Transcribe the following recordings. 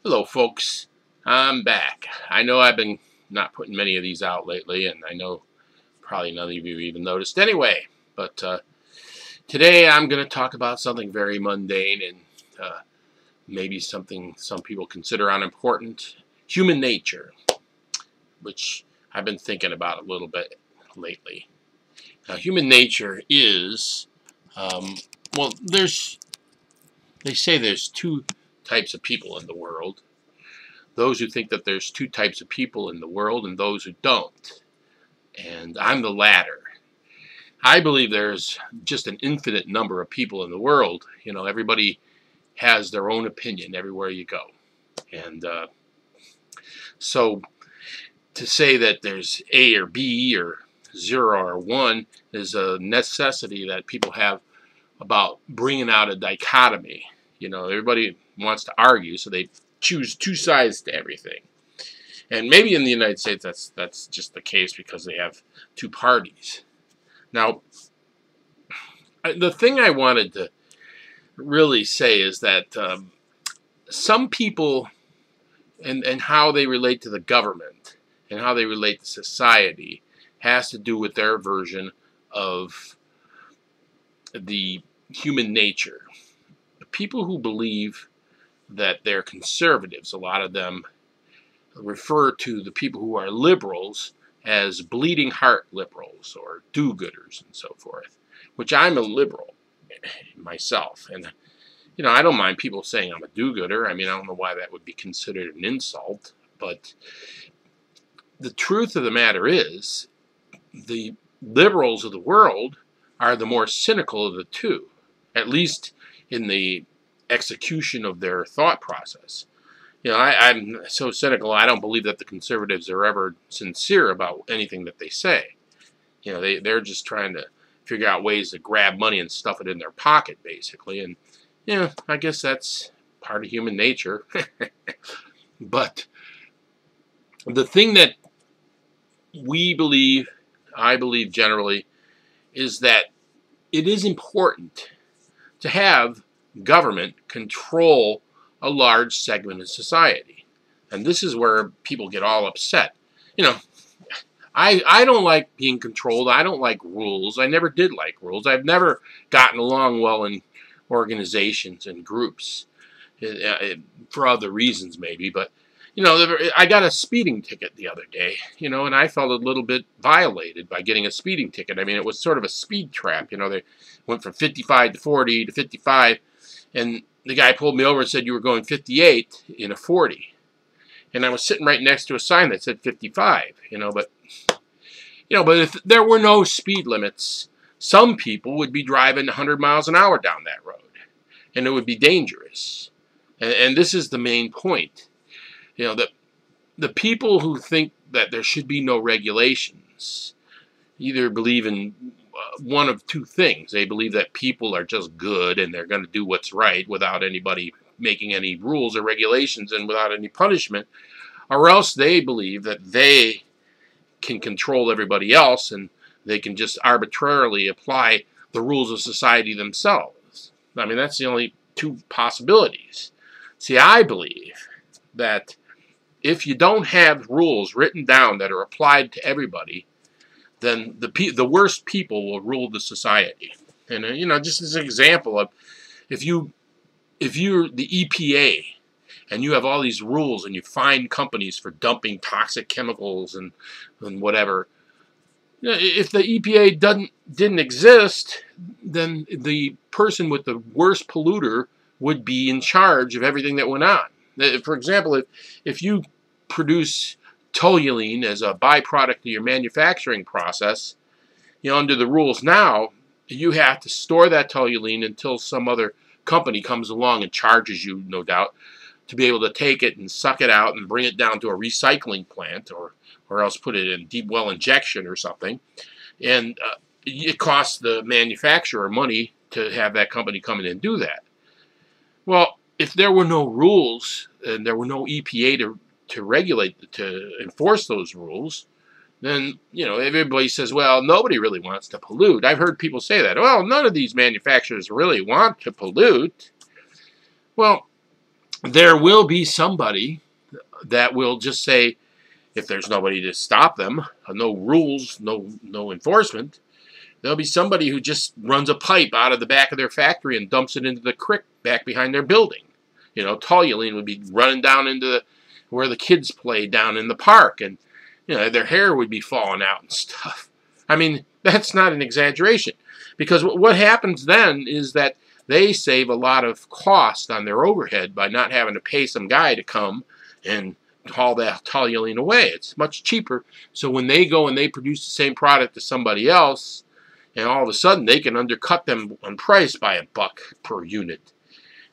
Hello folks, I'm back. I know I've been not putting many of these out lately, and I know probably none of you even noticed anyway, but today I'm going to talk about something very mundane and maybe something some people consider unimportant: human nature, which I've been thinking about a little bit lately. Now, human nature is, well, they say there's two types of people in the world. Those who think that there's two types of people in the world and those who don't. And I'm the latter. I believe there's just an infinite number of people in the world. You know, everybody has their own opinion everywhere you go. And so to say that there's A or B or 0 or 1 is a necessity that people have about bringing out a dichotomy. You know, everybody wants to argue, so they choose two sides to everything. And maybe in the United States that's just the case because they have two parties. Now, the thing I wanted to really say is that some people and how they relate to the government and how they relate to society has to do with their version of the human nature. The people who believe that they're conservatives, a lot of them refer to the people who are liberals as bleeding heart liberals or do-gooders and so forth, which I'm a liberal myself. And, you know, I don't mind people saying I'm a do-gooder. I mean, I don't know why that would be considered an insult, but the truth of the matter is the liberals of the world are the more cynical of the two, at least in the execution of their thought process. You know, I'm so cynical, I don't believe that the conservatives are ever sincere about anything that they say. You know, they're just trying to figure out ways to grab money and stuff it in their pocket, basically. And, you know, I guess that's part of human nature. But the thing that we believe, I believe generally, is that it is important to have government control a large segment of society. And this is where people get all upset. You know, I don't like being controlled. I don't like rules. I never did like rules. I've never gotten along well in organizations and groups for other reasons maybe. But, you know, I got a speeding ticket the other day, you know, and I felt a little bit violated by getting a speeding ticket. I mean, it was sort of a speed trap. You know, they went from 55 to 40 to 55. And the guy pulled me over and said, you were going 58 in a 40. And I was sitting right next to a sign that said 55, you know, but if there were no speed limits, some people would be driving 100 miles an hour down that road. And it would be dangerous. And this is the main point. You know, the people who think that there should be no regulations either believe in one of two things. They believe that people are just good and they're going to do what's right without anybody making any rules or regulations and without any punishment, or else they believe that they can control everybody else and they can just arbitrarily apply the rules of society themselves. I mean, that's the only two possibilities. See, I believe that if you don't have rules written down that are applied to everybody, then the worst people will rule the society. And you know, just as an example of, if you're the EPA and you have all these rules and you fine companies for dumping toxic chemicals and whatever, you know, if the EPA didn't exist, then the person with the worst polluter would be in charge of everything that went on. For example, if you produce toluene as a byproduct of your manufacturing process, you know, under the rules now, you have to store that toluene until some other company comes along and charges you, no doubt, to be able to take it and suck it out and bring it down to a recycling plant or else put it in deep well injection or something. And it costs the manufacturer money to have that company come in and do that. Well, if there were no rules and there were no EPA to regulate, to enforce those rules, then, you know, everybody says, well, nobody really wants to pollute. I've heard people say that. Well, none of these manufacturers really want to pollute. Well, there will be somebody that will just say, if there's nobody to stop them, no rules, no enforcement, there'll be somebody who just runs a pipe out of the back of their factory and dumps it into the creek back behind their building. You know, toluene would be running down into where the kids play down in the park, and you know, their hair would be falling out and stuff. I mean, that's not an exaggeration, because what happens then is that they save a lot of cost on their overhead by not having to pay some guy to come and haul that toluene away. It's much cheaper. So when they go and they produce the same product to somebody else, and all of a sudden they can undercut them on price by $1 per unit.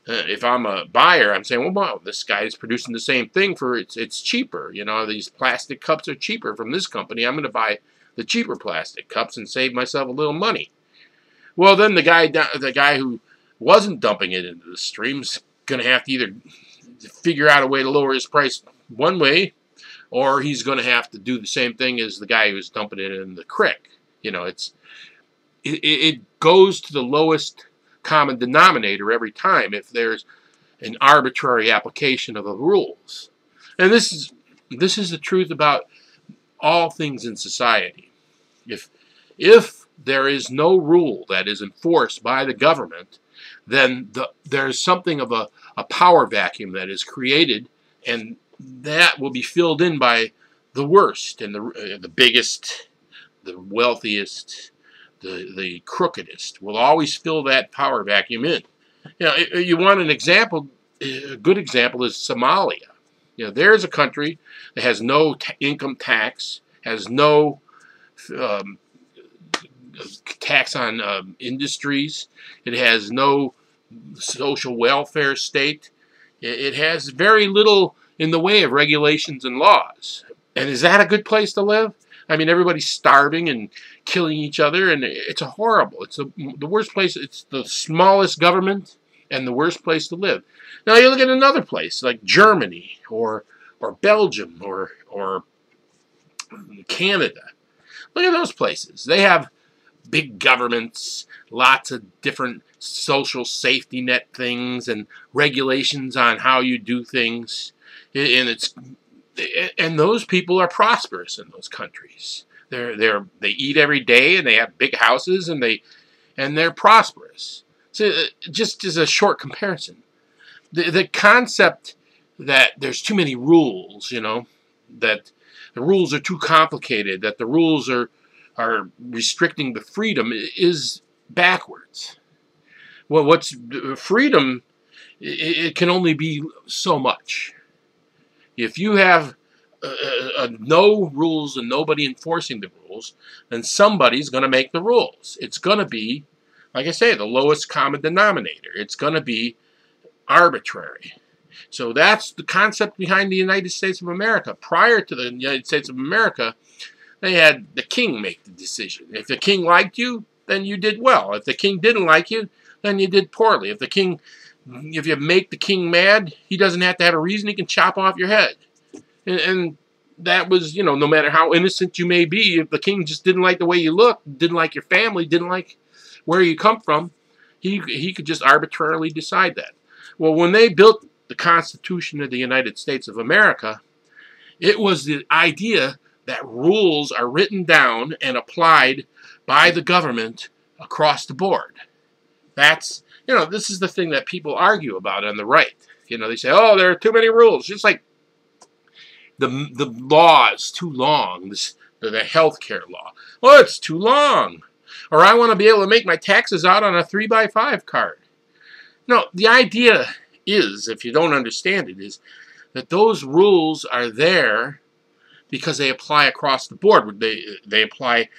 If I'm a buyer, I'm saying, well, wow, this guy is producing the same thing for it's cheaper. You know, these plastic cups are cheaper from this company. I'm going to buy the cheaper plastic cups and save myself a little money. Well, then the guy who wasn't dumping it into the stream's going to have to either figure out a way to lower his price one way, or he's going to have to do the same thing as the guy who's dumping it in the creek. You know, it goes to the lowest common denominator every time if there's an arbitrary application of the rules. And this is the truth about all things in society. If there is no rule that is enforced by the government, then there's something of a power vacuum that is created, and that will be filled in by the worst and the biggest, the wealthiest, the crookedest will always fill that power vacuum in. You know, you want an example, a good example is Somalia. You know, there's a country that has no income tax, has no tax on industries, it has no social welfare state, it has very little in the way of regulations and laws. And is that a good place to live? I mean, everybody's starving and killing each other, and it's a horrible. It's the worst place. It's the smallest government and the worst place to live. Now you look at another place like Germany or Belgium or Canada. Look at those places. They have big governments, lots of different social safety net things and regulations on how you do things, and those people are prosperous in those countries. They eat every day, and they have big houses, and they're prosperous. So just as a short comparison, the concept that there's too many rules, you know, that the rules are too complicated, that the rules are restricting the freedom is backwards. Well, what's freedom? It can only be so much. If you have no rules and nobody enforcing the rules, then somebody's going to make the rules. It's going to be, like I say, the lowest common denominator. It's going to be arbitrary. So that's the concept behind the United States of America. Prior to the United States of America, they had the king make the decision. If the king liked you, then you did well. If the king didn't like you, then you did poorly. If you make the king mad, he doesn't have to have a reason. He can chop off your head. And that was, you know, no matter how innocent you may be, if the king just didn't like the way you look, didn't like your family, didn't like where you come from, he could just arbitrarily decide that. Well, when they built the Constitution of the United States of America, it was the idea that rules are written down and applied by the government across the board. That's, you know, this is the thing that people argue about on the right. You know, they say, oh, there are too many rules. Just like the law is too long, the health care law. Oh, it's too long. Or I want to be able to make my taxes out on a 3x5 card. No, the idea is, if you don't understand it, is that those rules are there because they apply across the board. They apply,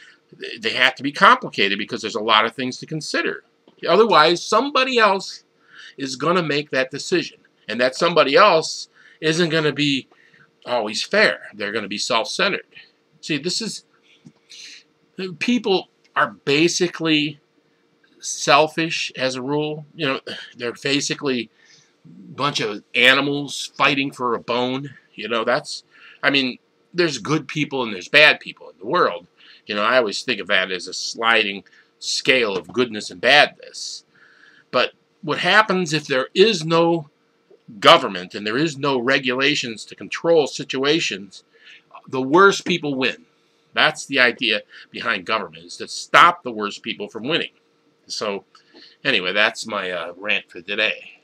they have to be complicated because there's a lot of things to consider. Otherwise, somebody else is going to make that decision. And that somebody else isn't going to be always fair. They're going to be self-centered. See, people are basically selfish as a rule. You know, they're basically a bunch of animals fighting for a bone. You know, I mean, there's good people and there's bad people in the world. You know, I always think of that as a sliding scale of goodness and badness. But what happens if there is no government and there is no regulations to control situations, the worst people win. That's the idea behind government, is to stop the worst people from winning. So, anyway, that's my rant for today.